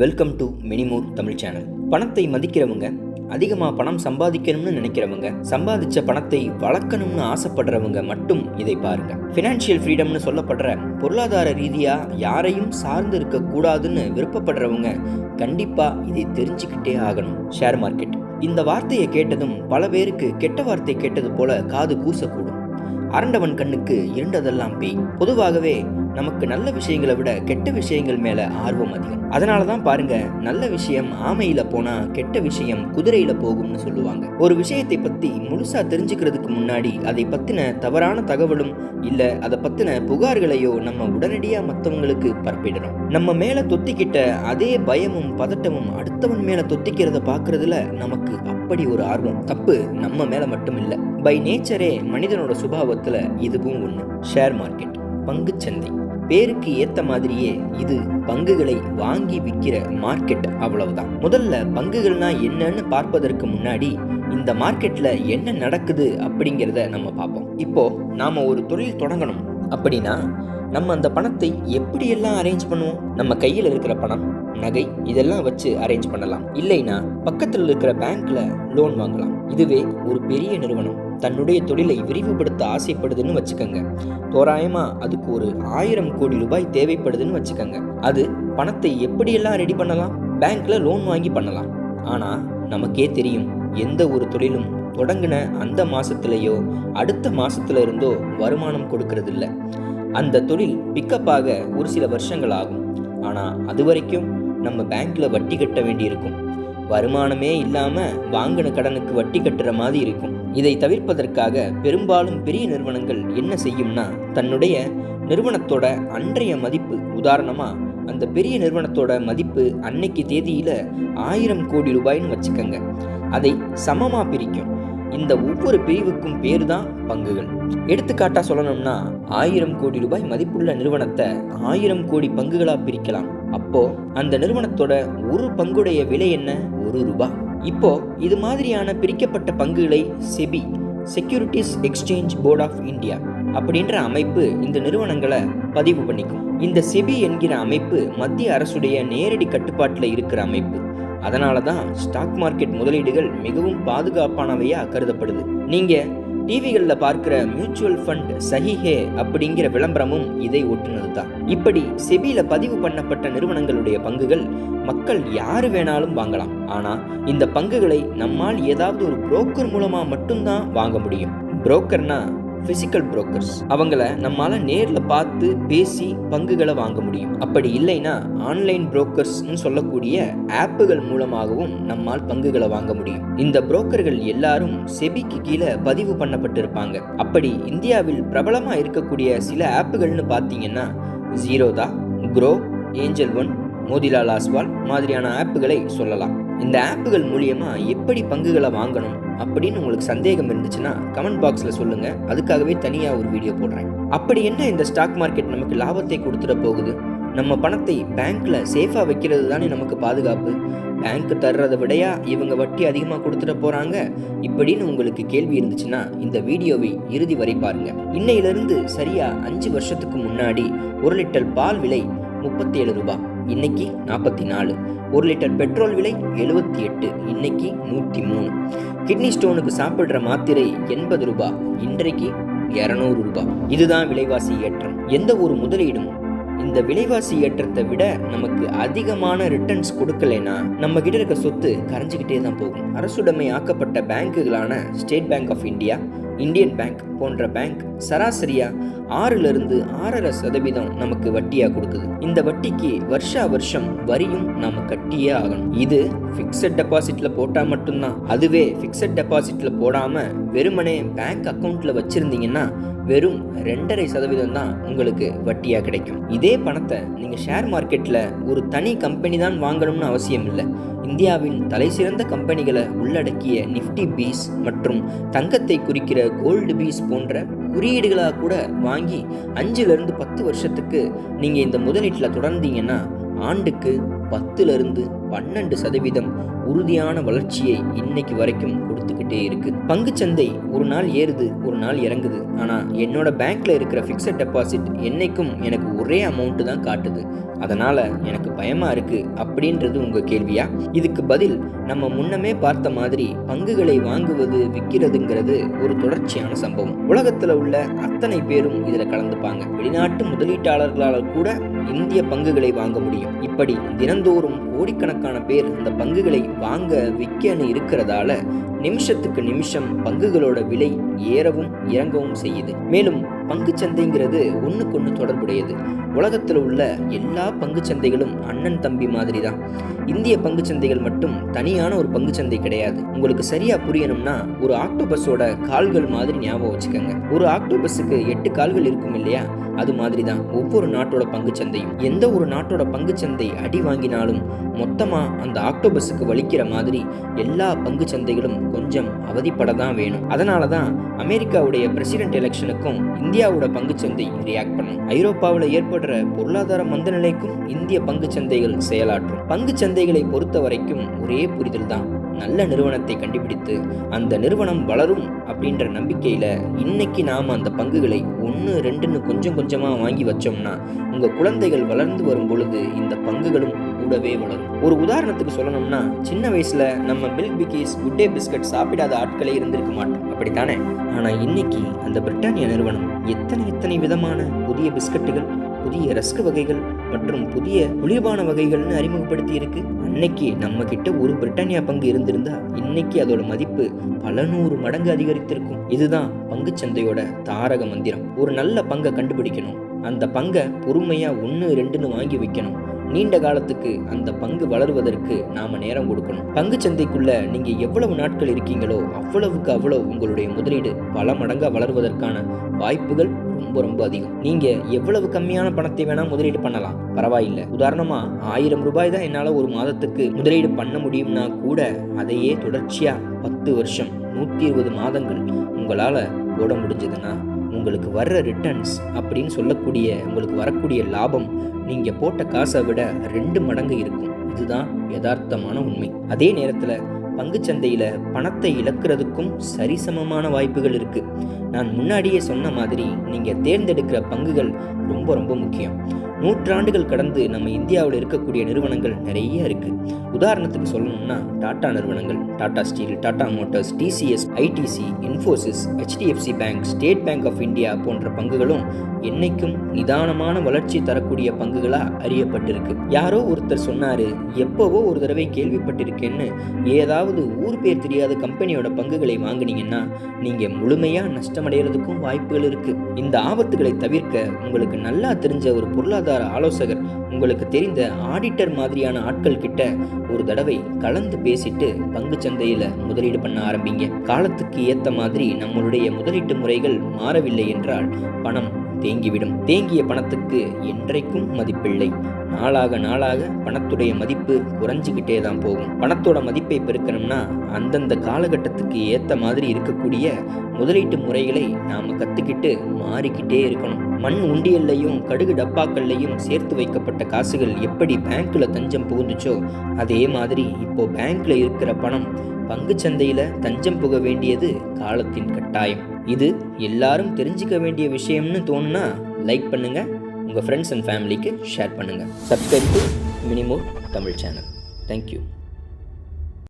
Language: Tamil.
Welcome to many more Tamil channel. பணத்தை மதிக்கிறவங்க, அதிகமாக பணம் சம்பாதிக்கணும்னு நினைக்கிறவங்க, சம்பாதிச்ச பணத்தை வளர்க்கணும்னு ஆசைப்படுறவங்க மட்டும் இதை பாருங்க. ஃபினான்ஷியல் ஃப்ரீடம்னு சொல்லப்படுற பொருளாதார ரீதியாக யாரையும் சார்ந்து இருக்கக்கூடாதுன்னு விருப்பப்படுறவங்க கண்டிப்பாக இதை தெரிஞ்சுக்கிட்டே ஆகணும். ஷேர் மார்க்கெட் இந்த வார்த்தையை கேட்டதும் பல பேருக்கு கெட்ட வார்த்தை கேட்டது போல காது கூசக்கூடும். அரண்டவன் கண்ணுக்கு இருண்டதெல்லாம் பேய். பொதுவாகவே நமக்கு நல்ல விஷயங்களை விட கெட்ட விஷயங்கள் மேல ஆர்வம் அதிகம். அதனாலதான் பாருங்க, நல்ல விஷயம் ஆமையில போனா கெட்ட விஷயம் குதிரையில போகும்னு சொல்லுவாங்க. ஒரு விஷயத்தை பத்தி முழுசா தெரிஞ்சுக்கிறதுக்கு முன்னாடி அதை பத்தின தவறான தகவலும் இல்ல அதை பத்தின புகார்களையோ நம்ம உடனடியா மற்றவங்களுக்கு பரப்பிடணும். நம்ம மேல தொத்திக்கிட்ட அதே பயமும் பதட்டமும் அடுத்தவன் மேல தொத்திக்கிறத பாக்குறதுல நமக்கு அப்படி ஒரு ஆர்வம். தப்பு நம்ம மேல மட்டும் இல்ல, பை நேச்சரே மனிதனோட சுபாவத்துல இதுவும் ஒண்ணு. ஷேர் மார்க்கெட், பங்குச்சந்தை, பேருக்கு ஏத்த மாதிரியே இது பங்குகளை வாங்கி விற்கிற மார்க்கெட், அவ்வளவுதான். முதல்ல பங்குகள்னா என்னன்னு பார்ப்பதற்கு முன்னாடி இந்த மார்க்கெட்ல என்ன நடக்குது அப்படிங்கிறத நம்ம பார்ப்போம். இப்போ நாம ஒரு தொழில் தொடங்கணும் அப்படின்னா நம்ம அந்த பணத்தை எப்படியெல்லாம் அரேஞ்ச் பண்ணுவோம்? நம்ம கையில் இருக்கிற பணம், நகை இதெல்லாம் வச்சு அரேஞ்ச் பண்ணலாம். இல்லைன்னா பக்கத்தில் இருக்கிற பேங்க்ல லோன் வாங்கலாம். இதுவே ஒரு பெரிய நிறுவனம் தன்னுடைய தொழிலை விரிவுபடுத்த ஆசைப்படுதுன்னு வச்சுக்கோங்க. தோராயமா அதுக்கு ஒரு 1000 கோடி ரூபாய் தேவைப்படுதுன்னு வச்சுக்கோங்க. அது பணத்தை எப்படியெல்லாம் ரெடி பண்ணலாம்? பேங்க்ல லோன் வாங்கி பண்ணலாம். ஆனா நமக்கே தெரியும், எந்த ஒரு தொழிலும் தொடங்கின அந்த மாசத்துலயோ அடுத்த மாசத்துல இருந்தோ வருமானம் கொடுக்கறது இல்லை. அந்த தொழில் பிக்கப்பாக ஒரு சில வருஷங்கள் ஆகும். ஆனா அது வரைக்கும் நம்ம பேங்க்ல வட்டி கட்ட வேண்டி இருக்கும். வருமானமே இல்லாம வாங்கின கடனுக்கு வட்டி கட்டுற மாதிரி இருக்கும். இதை தவிர்ப்பதற்காக பெரும்பாலும் பெரிய நிறுவனங்கள் என்ன செய்யும்னா, தன்னுடைய நிறுவனத்தோட அன்றைய மதிப்பு, உதாரணமா அந்த பெரிய நிறுவனத்தோட மதிப்பு அன்னைக்கு தேதியில 1000 கோடி ரூபாய்னு வச்சுக்கோங்க, அதை சமமா பிரிக்கும். இந்த ஒவ்வொரு பிரிவுக்கும் பேரு தான் பங்குகள். எடுத்துக்காட்டா சொல்லணும்னா 1000 கோடி ரூபாய் மதிப்புள்ள நிறுவனத்தை 1000 கோடி பங்குகளா பிரிக்கலாம். அப்போ அந்த நிறுவனத்தோட ஒரு பங்குடைய விலை என்ன? 1 ரூபாய். இப்போ இது மாதிரியான பிரிக்கப்பட்ட பங்குகளை SEBI, securities exchange board of India அப்படின்ற அமைப்பு இந்த நிறுவனங்களை பதிவு பண்ணிக்கும். இந்த செபி என்கிற அமைப்பு மத்திய அரசுடைய நேரடி கட்டுப்பாட்டில் இருக்கிற அமைப்பு. அதனால தான் ஸ்டாக் மார்க்கெட் முதலீடுகள் மிகவும் பாதுகாப்பானவையா கருதப்படுது. நீங்க டிவிகளில் பார்க்கிற மியூச்சுவல் ஃபண்ட் சஹிஹே அப்படிங்கிற விளம்பரமும் இதை ஒட்டுனது தான். இப்படி செபியில பதிவு பண்ணப்பட்ட நிறுவனங்களுடைய பங்குகள் மக்கள் யாரு வேணாலும் வாங்கலாம். ஆனா இந்த பங்குகளை நம்மால் ஏதாவது ஒரு புரோக்கர் மூலமா மட்டும்தான் வாங்க முடியும். புரோக்கர்னா பிசிக்கல் புரோக்கர்ஸ். அவங்கள நம்மால நேர்ல பார்த்து பேசி பங்குகளை வாங்க முடியும். அப்படி இல்லைன்னா ஆன்லைன் புரோக்கர்ஸ் சொல்லக்கூடிய ஆப்புகள் மூலமாகவும் நம்மால் பங்குகளை வாங்க முடியும். இந்த புரோக்கர்கள் எல்லாரும் செபிக்கு கீழே பதிவு பண்ணப்பட்டிருப்பாங்க. அப்படி இந்தியாவில் பிரபலமா இருக்கக்கூடிய சில ஆப்புகள்னு பார்த்தீங்கன்னா ஜீரோதா, குரோ, ஏஞ்சல் ஒன், மோதிலால் ஆஸ்வால் மாதிரியான ஆப்புகளை சொல்லலாம். இந்த ஆப்புகள் மூலியமா எப்படி பங்குகளை வாங்கணும் அப்படின்னு உங்களுக்கு சந்தேகம் இருந்துச்சுன்னா கமெண்ட் பாக்ஸ்ல சொல்லுங்க. அதுக்காகவே தனியா ஒரு வீடியோ போடுறேன். அப்படி என்ன இந்த ஸ்டாக் மார்க்கெட் நமக்கு லாபத்தை கொடுத்துட போகுது? நம்ம பணத்தை பேங்க்ல சேஃபா வைக்கிறது தானே நமக்கு பாதுகாப்பு. பேங்க் தர்றதை விடையா இவங்க வட்டி அதிகமாக கொடுத்துட போறாங்க இப்படின்னு உங்களுக்கு கேள்வி இருந்துச்சுன்னா இந்த வீடியோவை இறுதி வரை பாருங்க. இன்னையிலிருந்து சரியா 5 வருஷத்துக்கு முன்னாடி 1 லிட்டர் பால் விலை 37 ரூபாய், இன்னைக்கு 44. 1 லிட்டர் பெட்ரோல் விலை 78, இன்னைக்கு 103. கிட்னி ஸ்டோனுக்கு சாப்பிடுற மாத்திரை 80 ரூபாய், இன்றைக்கு 200 ரூபாய். இதுதான் விலைவாசி ஏற்றம். எந்த ஒரு முதலீடும் இந்த விலைவாசி ஏற்றத்தை விட நமக்கு அதிகமான ரிட்டர்ன்ஸ் கொடுக்கலைன்னா நம்ம கிட்ட இருக்க சொத்து கரைஞ்சிக்கிட்டே தான் போகும். அரசுடைமை ஆக்கப்பட்ட பேங்குகளான State bank of India, Indian Bank போன்ற பேங்க் சராசரியா 6.5% நமக்கு வட்டியா கொடுக்குது. இந்த வட்டிக்கு வருஷா வருஷம் வரியும் நாம கட்டியே ஆகணும். இது பிக்சட் டெபாசிட்ல போட்டா மட்டும்தான். அதுவே பிக்சட் டெபாசிட்ல போடாம வெறுமனே பேங்க் அக்கௌண்ட்ல வச்சிருந்தீங்கன்னா வெறும் 2.5% தான் உங்களுக்கு வட்டியா கிடைக்கும். இதே பணத்தை நீங்க ஷேர் மார்க்கெட்ல ஒரு தனி கம்பெனி தான் வாங்கணும்னு அவசியம் இல்லை. இந்தியாவின் தலைசிறந்த கம்பெனிகளை உள்ளடக்கிய நிஃப்டி பீஸ் மற்றும் தங்கத்தை குறிக்கிற கோல்டு பீஸ் போன்ற குறியீடுகளாக கூட வாங்கி 5 to 10 வருஷத்துக்கு நீங்க இந்த முதலீட்டில் தொடர்ந்தீங்கன்னா ஆண்டுக்கு 10-12% உறுதியான வளர்ச்சியை இன்னைக்கு வரைக்கும் கொடுத்துக்கிட்டே இருக்கு. பங்குச்சந்தை ஒரு நாள் ஏறுது, ஒரு நாள் இறங்குது. ஆனால் என்னோட பேங்க்ல இருக்கிற ஃபிக்ஸட் டெபாசிட் என்னைக்கும் எனக்கு ஒரே அமௌண்ட் தான் காட்டுது. அதனால் எனக்கு பயமாக இருக்குது அப்படின்றது உங்கள் கேள்வியா? இதுக்கு பதில் நம்ம முன்னமே பார்த்த மாதிரி பங்குகளை வாங்குவது விற்கிறதுங்கிறது ஒரு தொடர்ச்சியான சம்பவம். உலகத்தில் உள்ள அத்தனை பேரும் இதில் கலந்துப்பாங்க. வெளிநாட்டு முதலீட்டாளர்களால் கூட இந்திய பங்குகளை வாங்க முடியும். இப்படி தினந்தோறும் கோடிக்கணக்கான பேர் அந்த பங்குகளை வாங்க விற்கன்னு இருக்கிறதால நிமிஷத்துக்கு நிமிஷம் பங்குகளோட விலை ஏறவும் இறங்கவும் செய்யுது. மேலும் பங்குச்சந்தைங்கிறது ஒன்றுக்கொன்று தொடர்புடையது. உலகத்தில் உள்ள எல்லா பங்குச்சந்தைகளும் அண்ணன் தம்பி மாதிரி தான். இந்திய பங்குச்சந்தைகள் மட்டும் தனியான ஒரு பங்குச்சந்தை கிடையாது. உங்களுக்கு சரியா புரியணும்னா ஒரு ஆக்டோபஸோட கால்கள் மாதிரி ஞாபகம் வச்சுக்கோங்க. ஒரு ஆக்டோபஸுக்கு 8 கால்கள் இருக்கும் இல்லையா? அது மாதிரி தான் ஒவ்வொரு நாட்டோட பங்குச்சந்தையும். எந்த ஒரு நாட்டோட பங்குச்சந்தை அடி வாங்கினாலும் மொத்தமாக அந்த ஆக்டோபஸுக்கு வலிக்கிற மாதிரி எல்லா பங்குச்சந்தைகளும் கொஞ்சம் அவதிப்பட தான் வேணும். அதனால தான் அமெரிக்காவுடைய பிரசிடென்ட் எலெக்ஷனுக்கும் இந்தியாவோட பங்குச்சந்தை ரியாக்ட் பண்ணும். ஐரோப்பாவில் ஏற்படுற பொருளாதார மந்த நிலைக்கும் இந்திய பங்குச்சந்தைகள் செயலாற்றும். பங்குச்சந்தைகளை பொறுத்த வரைக்கும் ஒரே புரிதல் தான். நல்ல நிறுவனத்தை கண்டுபிடித்து அந்த நிறுவனம் வளரும் அப்படின்ற நம்பிக்கையில் இன்னைக்கு நாம் அந்த பங்குகளை 1-2ன்னு கொஞ்சம் கொஞ்சமாக வாங்கி வச்சோம்னா உங்கள் குழந்தைகள் வளர்ந்து வரும் பொழுது இந்த பங்குகளும் கூடவே வளரும். ஒரு உதாரணத்துக்கு சொல்லணும்னா, சின்ன வயசில் நம்ம milk Bikis, good day biscuit சாப்பிடாத ஆட்களே இருந்திருக்க மாட்டோம், அப்படித்தானே? ஆனால் இன்னைக்கு அந்த பிரிட்டானியா நிறுவனம் எத்தனை விதமான புதிய பிஸ்கட்டுகள், புதிய ரஸ்க் வகைகள் மற்றும் புதிய குளிர்பான வகைகள்னு அறிமுகப்படுத்தி இருக்கு. அன்னைக்கு நம்ம கிட்ட ஒரு பிரிட்டானியா பங்கு இருந்திருந்தா இன்னைக்கு அதோட மதிப்பு பல 100 மடங்கு அதிகரித்திருக்கும். இதுதான் பங்குச்சந்தையோட தாரக மந்திரம். ஒரு நல்ல பங்கை கண்டுபிடிக்கணும், அந்த பங்கை பொறுமையா 1-2ன்னு வாங்கி வைக்கணும். நீண்ட காலத்துக்கு அந்த பங்கு வளருவதற்கு நாம நேரம் கொடுக்கணும். பங்கு சந்தைக்குள்ள நீங்க எவ்வளவு நாட்கள் இருக்கீங்களோ அவ்வளவுக்கு அவ்வளவு உங்களுடைய முதலீடு பல மடங்கா வளருவதற்கான வாய்ப்புகள் ரொம்ப அதிகம். நீங்க எவ்வளவு கம்மியான பணத்தை வேணா முதலீடு பண்ணலாம், பரவாயில்லை. உதாரணமா 1000 ரூபாய் தான் என்னால ஒரு மாதத்துக்கு முதலீடு பண்ண முடியும்னா கூட அதையே தொடர்ச்சியா 10 வருஷம் 120 மாதங்கள் உங்களால போட முடிஞ்சதுன்னா உங்களுக்கு வர்ற ரிட்டர்ன்ஸ் அப்படின்னு சொல்லக்கூடிய உங்களுக்கு வரக்கூடிய லாபம் நீங்க போட்ட காசை விட 2 மடங்கு இருக்கும். இதுதான் யதார்த்தமான உண்மை. அதே நேரத்தில் பங்குச்சந்தையில் பணத்தை இழக்கிறதுக்கும் சரிசமமான வாய்ப்புகள் இருக்கு. நான் முன்னாடியே சொன்ன மாதிரி நீங்கள் தேர்ந்தெடுக்கிற பங்குகள் ரொம்ப முக்கியம். 100 ஆண்டுகள் கடந்து நம்ம இந்தியாவில் இருக்கக்கூடிய நிறுவனங்கள் நிறைய இருக்கு. உதாரணத்துக்கு சொல்லணும்னா டாடா நிறுவனங்கள், Tata steel, Tata motors, TCS, ITC, Infosys, HDFC bank, state bank of India போன்ற பங்குகளும் என்னைக்கும் நிதானமான வளர்ச்சி தரக்கூடிய பங்குகளா அறியப்பட்டிருக்கு. யாரோ ஒருத்தர் சொன்னாரு, எப்போவோ ஒரு தடவை கேள்விப்பட்டிருக்கேன்னு ஏதாவது ஊர் பேர் தெரியாத கம்பெனியோட பங்குகளை வாங்கினீங்கன்னா நீங்க முழுமையா நஷ்டமடைகிறதுக்கும் வாய்ப்புகள் இருக்கு. இந்த ஆபத்துகளை தவிர்க்க உங்களுக்கு நல்லா தெரிஞ்ச ஒரு பொருளாதார ஆலோசகர், உங்களுக்கு தெரிந்த ஆடிட்டர் மாதிரியான ஆட்கள் கிட்ட ஒரு தடவை கலந்து பேசிட்டு பங்கு சந்தையில முதலீடு பண்ண ஆரம்பிங்க. காலத்துக்கு ஏத்த மாதிரி நம்மளுடைய முதலீட்டு முறைகள் மாறவில்லை என்றால் பணம் தேங்கிவிடும். தேங்கிய பணத்துக்கு என்றைக்கும் மதிப்பில்லை. நாளாக பணத்துடைய மதிப்பு குறைஞ்சிக்கிட்டே தான் போகும். பணத்தோட மதிப்பை பெருக்கணும்னா அந்தந்த காலகட்டத்துக்கு ஏற்ற மாதிரி இருக்கக்கூடிய முதலீட்டு முறைகளை நாம் கற்றுக்கிட்டு மாறிக்கிட்டே இருக்கணும். மண் உண்டியல்லையும் கடுகு டப்பாக்கள்லையும் சேர்த்து வைக்கப்பட்ட காசுகள் எப்படி பேங்க்கில் தஞ்சம் புகுந்துச்சோ அதே மாதிரி இப்போ பேங்க்கில் இருக்கிற பணம் பங்குச்சந்தையில் தஞ்சம் புக வேண்டியது காலத்தின் கட்டாயம். இது எல்லாரும் தெரிஞ்சுக்க வேண்டிய விஷயம்னு தோணுனா லைக் பண்ணுங்கள், உங்கள் ஃப்ரெண்ட்ஸ் அண்ட் ஃபேமிலிக்கு ஷேர் பண்ணுங்கள். Subscribe to many more Tamil channel. Thank you.